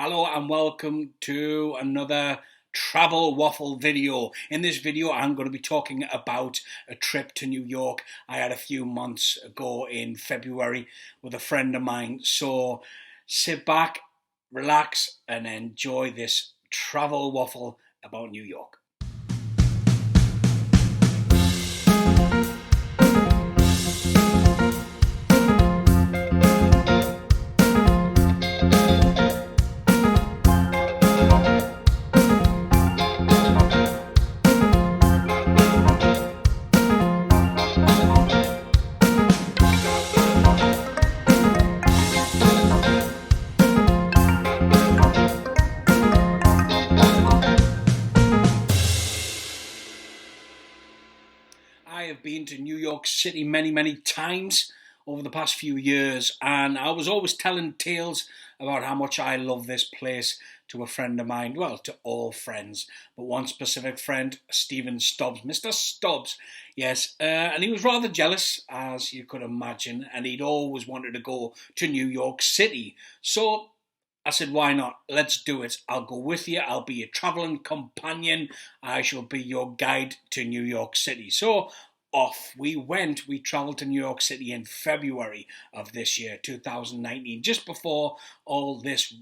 Hello and welcome to another travel waffle video. In this video I'm going to be talking about a trip to New York I had a few months ago in February with a friend of mine. So sit back, relax and enjoy this travel waffle about New York. I have been to New York City many times over the past few years, and I was always telling tales about how much I love this place to a friend of mine, well, to all friends, but one specific friend, Stephen Stubbs, Mr. Stubbs, yes, and he was rather jealous, as you could imagine, and he'd always wanted to go to New York City. So I said, why not? Let's do it. I'll go with you. I'll be your traveling companion. I shall be your guide to New York City. So off we went. We traveled to New York City in February of this year, 2019, just before all this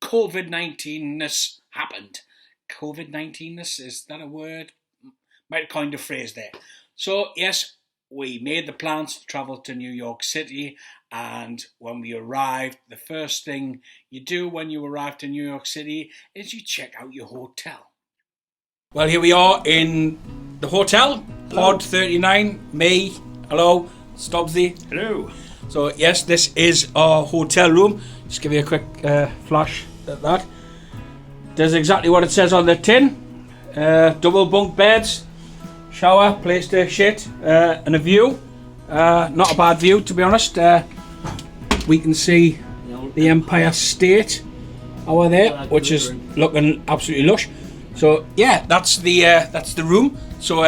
COVID-19-ness happened. COVID-19-ness, is that a word? Might have coined a phrase there. So yes, we made the plans to travel to New York City, and when we arrived, the first thing you do when you arrive to New York City is you check out your hotel. Well, here we are in the hotel, Pod 39, me, hello, Stubbsy. Hello. So yes, this is our hotel room. Just give you a quick flash at that. Does exactly what it says on the tin. Double bunk beds, shower, place to shit, and a view. Not a bad view, to be honest. We can see the Empire State over there, which is looking absolutely lush. So yeah, that's the room. So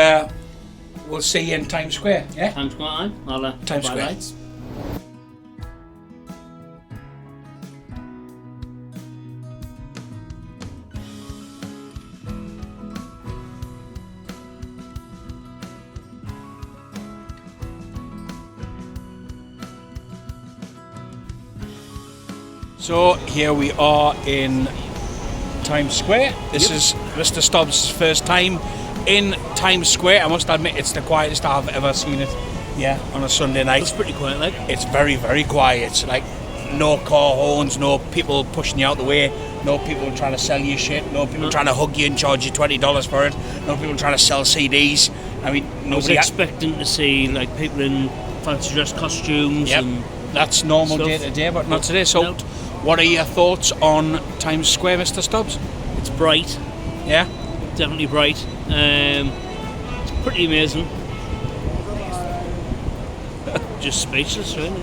we'll see you in Times Square. Yeah, Times Square. Times Square. Lights. So here we are in Times Square. This is Mr. Stubbs' first time in Times Square. I must admit it's the quietest I've ever seen it. Yeah, on a Sunday night. It's pretty quiet, like. It's very quiet. It's like no car horns, no people pushing you out the way, no people trying to sell you shit, no people trying to hug you and charge you $20 for it, no people trying to sell CDs. I mean, I was expecting to see like people in fancy dress costumes. Yep. And that's normal stuff. day to day, but not today. So, No. what are your thoughts on Times Square, Mr. Stubbs? It's bright, Yeah. definitely bright. It's pretty amazing. Just speechless, really.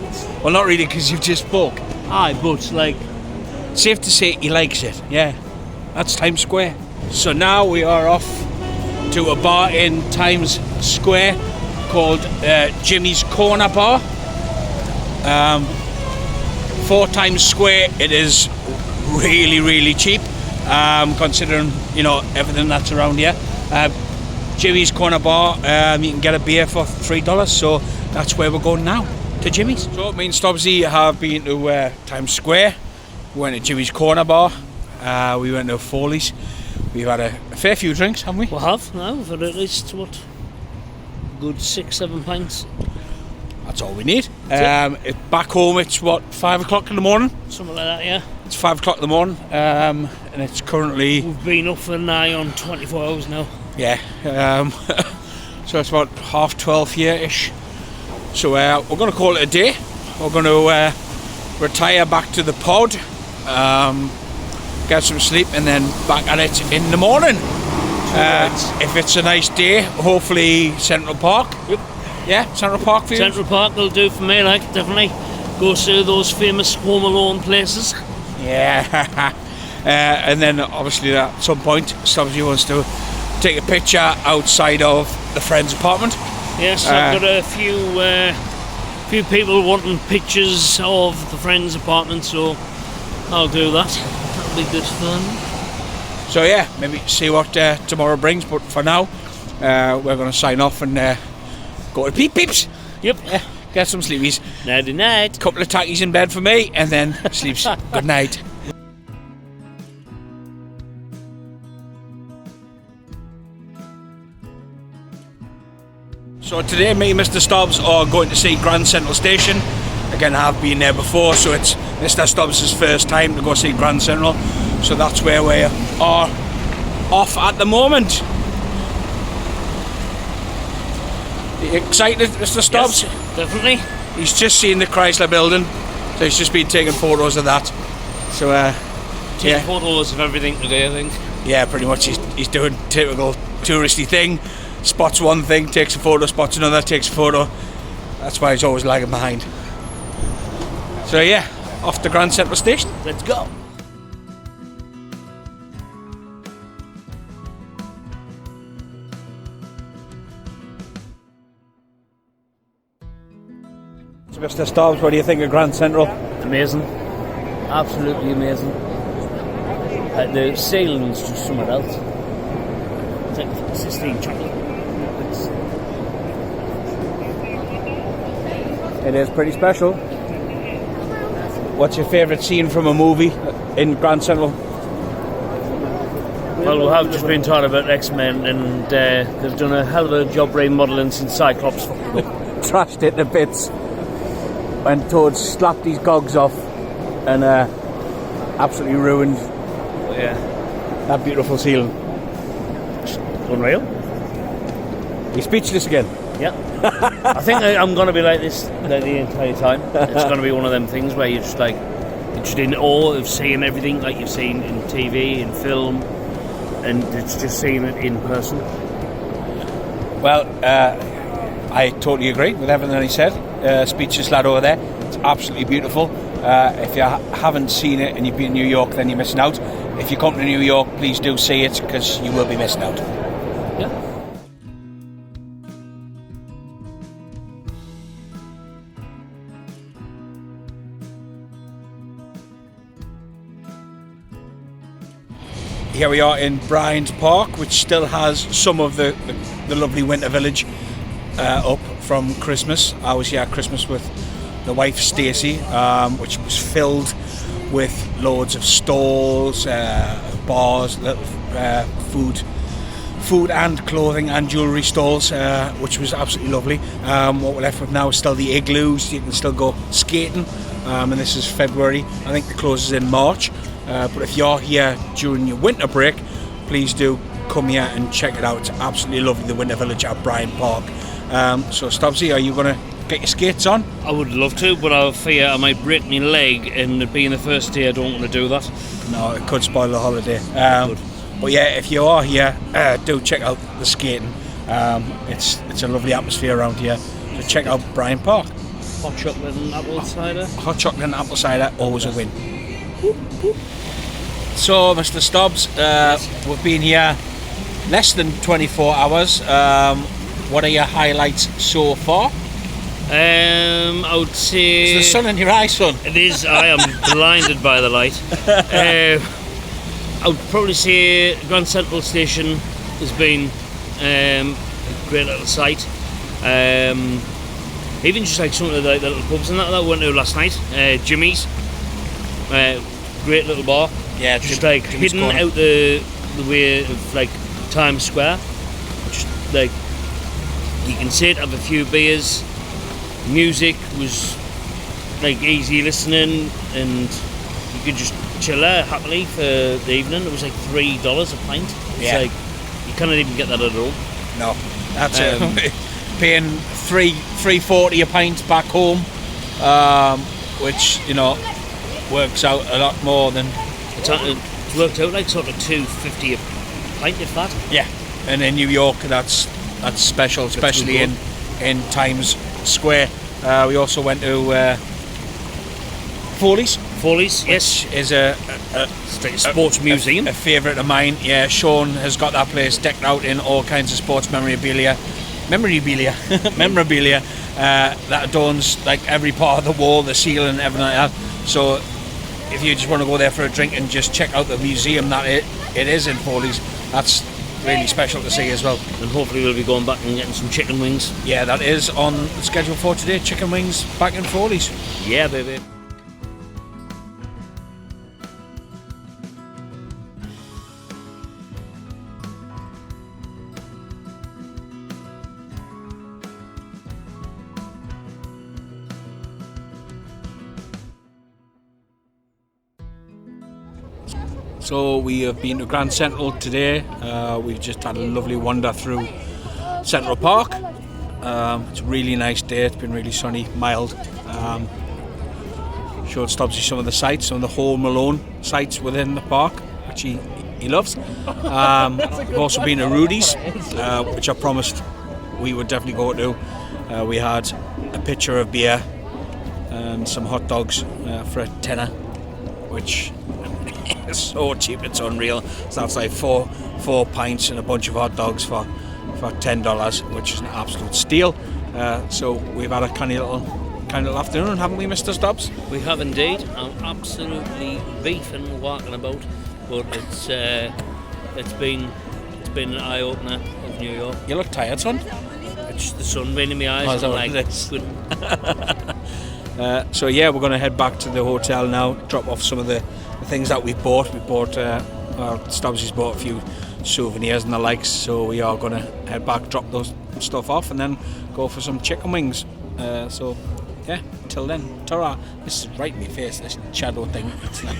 Well, not really, because you've just spoke. Aye, but like, Safe to say he likes it. Yeah, that's Times Square. So now we are off to a bar in Times Square called Jimmy's Corner Bar. For Times Square, it is really cheap, considering everything that's around here. Jimmy's Corner Bar, you can get a beer for $3, so that's where we're going now, to Jimmy's. So me and Stubbsy have been to Times Square. We went to Jimmy's Corner Bar. We went to Foley's. We've had a fair few drinks, haven't we? we have now. We've had at least what, good 6-7 pints. That's all we need. Back home, it's what, 5 o'clock in the morning? Something like that, yeah. It's 5 o'clock in the morning, and it's currently... We've been up for nigh on 24 hours now. Yeah, so it's about 12:30 here-ish. So we're going to call it a day. We're going to retire back to the pod, get some sleep, and then back at it in the morning. If it's a nice day, hopefully Central Park. Yep. Yeah, Central Park for you? Central Park will do for me, like, definitely. Go see those famous Home Alone places. Yeah. And then obviously at some point Stubbsy wants to take a picture outside of the friend's apartment. Yes, I've got a few people wanting pictures of the friend's apartment, so I'll do that. That'll be good fun. So yeah, maybe see what tomorrow brings. But for now, we're going to sign off and go to Peep Peeps. Yep. Get some sleepies. Nighty night. Couple of tackies in bed for me, and then sleeps. Good night. So today, me and Mr. Stubbs are going to see Grand Central Station. Again, I have been there before, so it's Mr. Stubbs' first time to go see Grand Central. So that's where we are off at the moment. Are you excited, Mr. Stubbs? Yes, definitely. He's just seen the Chrysler building, so he's just been taking photos of that. So, Taking photos of everything today, I think. Yeah, pretty much. He's doing typical touristy thing. Spots one thing, takes a photo, spots another, takes a photo. That's why he's always lagging behind. So yeah, off to Grand Central Station. Let's go. So Mr. Stubbs, what do you think of Grand Central? Amazing. Absolutely amazing. The ceiling's just somewhere else. It's like Sistine Chapel. It is pretty special. What's your favourite scene from a movie in Grand Central? Well, we have just been talking about X-Men, and they've done a hell of a job remodelling since Cyclops. Trashed it to bits. When Toad slapped his gogs off and absolutely ruined that beautiful ceiling. Unreal. You're speechless again. Yeah. I think I'm going to be like this the entire time. It's going to be one of them things where you're just in awe of seeing everything like you've seen in TV, in film, and it's just seeing it in person. Well, I totally agree with everything that he said. Speechless lad over there. It's absolutely beautiful. If you haven't seen it and you've been in New York, then you're missing out. If you come to New York, please do see it, because you will be missing out. Yeah. Here we are in Bryant Park, which still has some of the lovely winter village up from Christmas. I was here at Christmas with the wife Stacey, which was filled with loads of stalls, bars, little food and clothing and jewellery stalls, which was absolutely lovely. What we're left with now is still the igloos. You can still go skating, and this is February. I think the closes in March. But if you're here during your winter break, please do come here and check it out. It's absolutely lovely, the winter village at Bryant Park. So Stubbsy, are you going to get your skates on? I would love to, but I fear I might break my leg, and it being the first day I don't want to do that. No, it could spoil the holiday. But yeah, if you are here, do check out the skating. It's a lovely atmosphere around here. So check out Bryant Park. Hot chocolate and apple cider. Hot chocolate and apple cider, always a win. So, Mr. Stubbs, we've been here less than 24 hours. What are your highlights so far? I would say... Is the sun in your eye, son? It is. I am blinded by the light. I would probably say Grand Central Station has been a great little site. Even just like some of the little pubs and that we went to last night. Jimmy's, great little bar. Yeah, just like Jimmy's hidden out the way of like Times Square. Just like you can sit, have a few beers. Music was like easy listening, and you could just chill there happily for the evening. It was like $3 a pint. It's like you can't even get that at all. No, that's it. Paying $3.40 a pint back home, which works out a lot more than. It's worked out like sort of $2.50 a pint, if that. Yeah, and in New York, that's special, especially in Times Square. We also went to Foley's. Foley's, yes, is a sports museum. A favourite of mine. Yeah, Sean has got that place decked out in all kinds of sports memorabilia that adorns like every part of the wall, the ceiling, everything like that. So if you just want to go there for a drink and just check out the museum that it is in Foley's, that's really special to see as well. And hopefully we'll be going back and getting some chicken wings. Yeah, that is on the schedule for today. Chicken wings back in Foley's. Yeah, baby. So we have been to Grand Central today. We've just had a lovely wander through Central Park. It's a really nice day. It's been really sunny, mild. Showed Stubbsy some of the sights, some of the Home Alone sites within the park, which he loves. We've also been to Rudy's, which I promised we would definitely go to. We had a pitcher of beer and some hot dogs for a tenner, which is so cheap, it's unreal. So that's like four pints and a bunch of hot dogs for $10, which is an absolute steal. So we've had a kind of little afternoon, haven't we, Mr. Stubbs? We have indeed. I'm absolutely beefing walking about, but it's been an eye opener of New York. You look tired, son. It's the sun being in my eyes. Oh, I'm like, good. So yeah, we're going to head back to the hotel now, drop off some of the things that we bought. Stubbsy's bought a few souvenirs and the likes, so we are going to head back, drop those stuff off, and then go for some chicken wings. So yeah, until then, ta-ra. This is right in my face, this shadow thing. It's like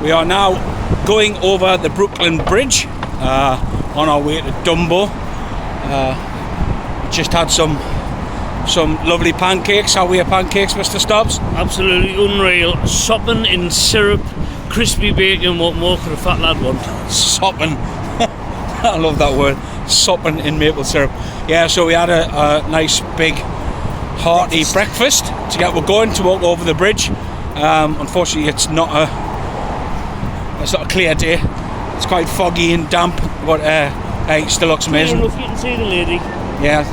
we are now going over the Brooklyn Bridge on our way to Dumbo. Just had some lovely pancakes. How were your pancakes, Mr. Stubbs? absolutely unreal. Sopping in syrup, crispy bacon. What more could a fat lad want? Sopping. I love that word. Sopping in maple syrup. Yeah, so we had a nice big hearty breakfast to get we're going to walk over the bridge. Unfortunately, it's not a clear day. It's quite foggy and damp, but it still looks amazing. Look, you can see the lady. Yeah,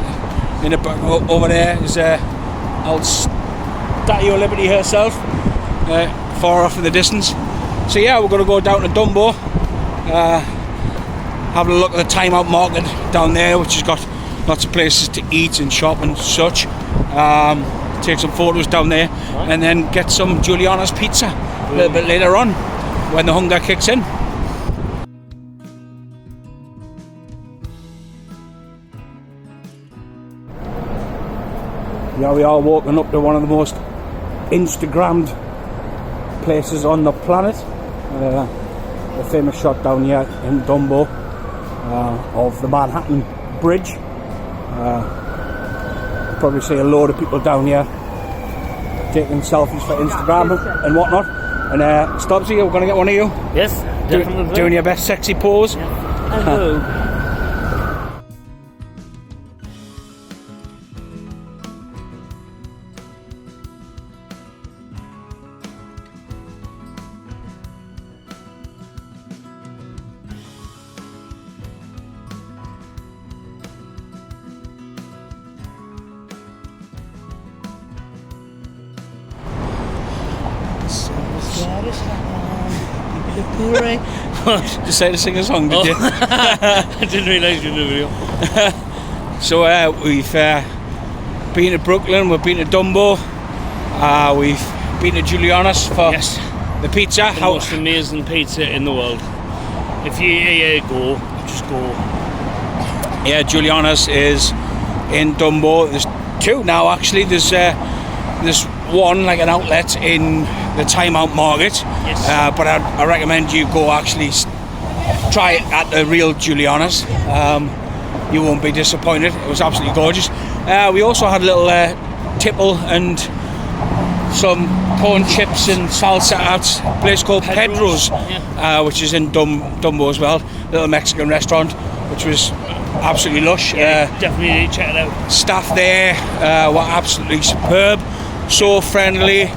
over there is old Statue of Liberty herself, far off in the distance. So yeah, we're going to go down to Dumbo, have a look at the Time Out Market down there, which has got lots of places to eat and shop and such. Take some photos down there, and then get some Giuliano's pizza a little bit later on, when the hunger kicks in. Yeah, we are walking up to one of the most Instagrammed places on the planet. The famous shot down here in Dumbo of the Manhattan Bridge. Probably see a load of people down here taking selfies for Instagram and whatnot. And Stubbsy, we're going to get one of you. Yes, definitely. Doing your best sexy pose. Yeah. Hello. Decided to sing a song, did you? I didn't realise you were in the video. So we've been to Brooklyn, we've been to Dumbo, we've been to Juliana's for the pizza. The most amazing pizza in the world. If you go, just go. Yeah, Juliana's is in Dumbo. There's two now actually. There's one, like an outlet in the Time Out Market. Yes. But I recommend you go actually try it at the real Juliana's. You won't be disappointed. It was absolutely gorgeous. We also had a little tipple and some corn chips and salsa at a place called Pedro's, which is in Dumbo as well. Little Mexican restaurant, which was absolutely lush. Definitely need to check it out. Staff there were absolutely superb, so friendly,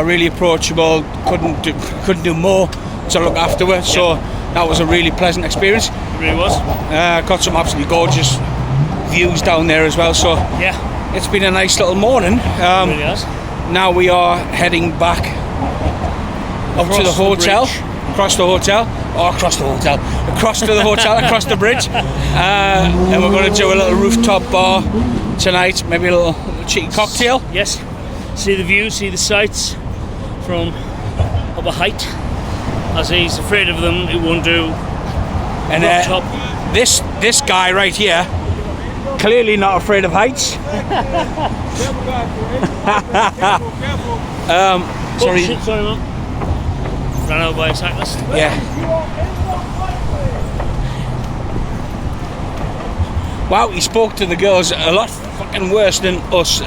really approachable. Couldn't do more to look after her. So that was a really pleasant experience. It really was. Got some absolutely gorgeous views down there as well. So it's been a nice little morning. It really has. Now we are heading back up to the hotel, across to the hotel, across to the hotel, across the bridge, and we're going to do a little rooftop bar tonight, maybe a little cheeky cocktail. Yes, see the view, see the sights from up a height. As he's afraid of them, it won't do. And this guy right here, clearly not afraid of heights. Sorry, man. Ran out by a cyclist. Yeah. Wow, he spoke to the girls a lot fucking worse than us,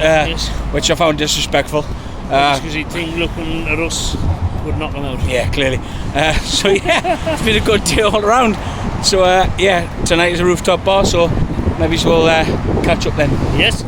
which I found disrespectful. Because he'd think looking at us would knock them out. Yeah, clearly. So yeah, it's been a good day all around. So yeah, tonight is a rooftop bar, so maybe we'll catch up then. Yes.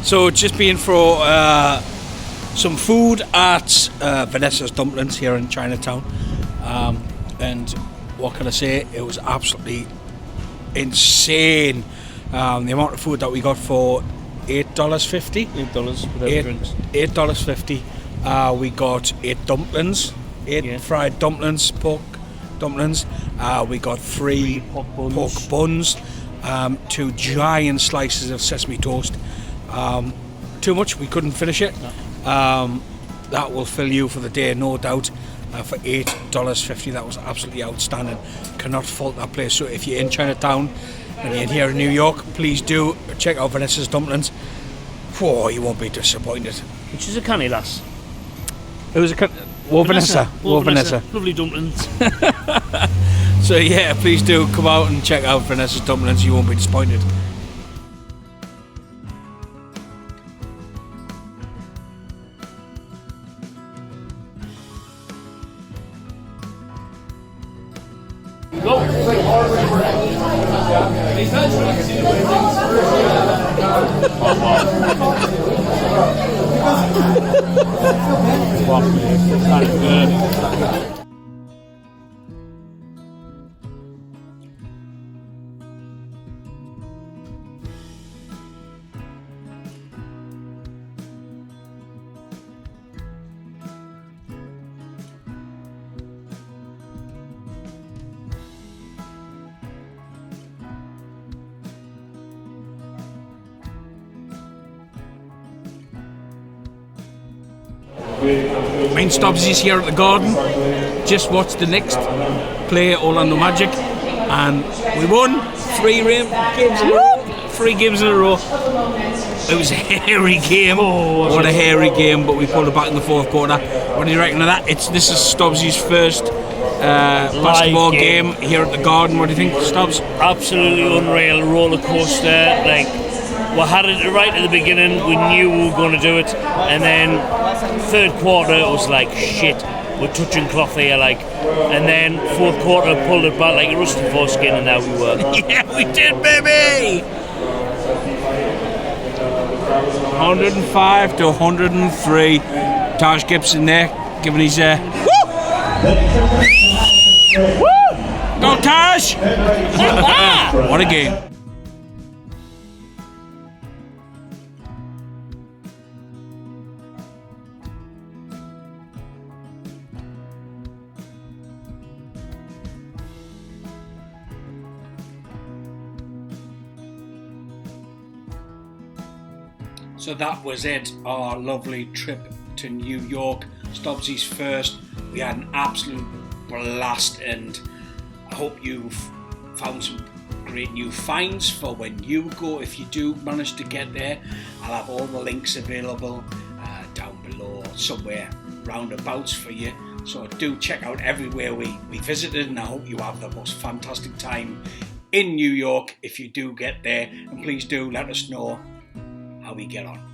So just been for some food at Vanessa's Dumplings here in Chinatown, and what can I say, it was absolutely insane. The amount of food that we got for $8.50. $8.50. We got 8 dumplings, 8 fried dumplings, pork dumplings. We got 3 pork buns, 2 giant slices of sesame toast. Too much, we couldn't finish it. No. That will fill you for the day, no doubt. For $8.50, that was absolutely outstanding. Cannot fault that place. So if you're in Chinatown and you're here in New York, please do check out Vanessa's Dumplings. Whoa, you won't be disappointed. Which is a canny lass. It was a Vanessa. Lovely dumplings. So yeah, please do come out and check out Vanessa's Dumplings. You won't be disappointed. Main stops is here at the Garden. Just watched the next play, Orlando Magic, and we won 3 games in a row. It was a hairy game. What a hairy game, but we pulled it back in the 4th quarter. What do you reckon of that? This is Stubbsy's first basketball game here at the Garden. What do you think, Stubbs? Absolutely unreal roller coaster. Like, we had it right at the beginning. We knew we were going to do it, and then third quarter it was like shit. We're touching cloth here, like, and then fourth quarter pulled it back like a rusty foreskin, and now we were. Yeah, we did, baby. 105 to 103. Taj Gibson there, giving his woo! Woo! Go Taj! What a game. So that was it, our lovely trip to New York, Stubbsy's first. We had an absolute blast, and I hope you've found some great new finds for when you go, if you do manage to get there. I'll have all the links available down below, somewhere roundabouts for you. So do check out everywhere we visited, and I hope you have the most fantastic time in New York if you do get there. And please do let us know how we get on.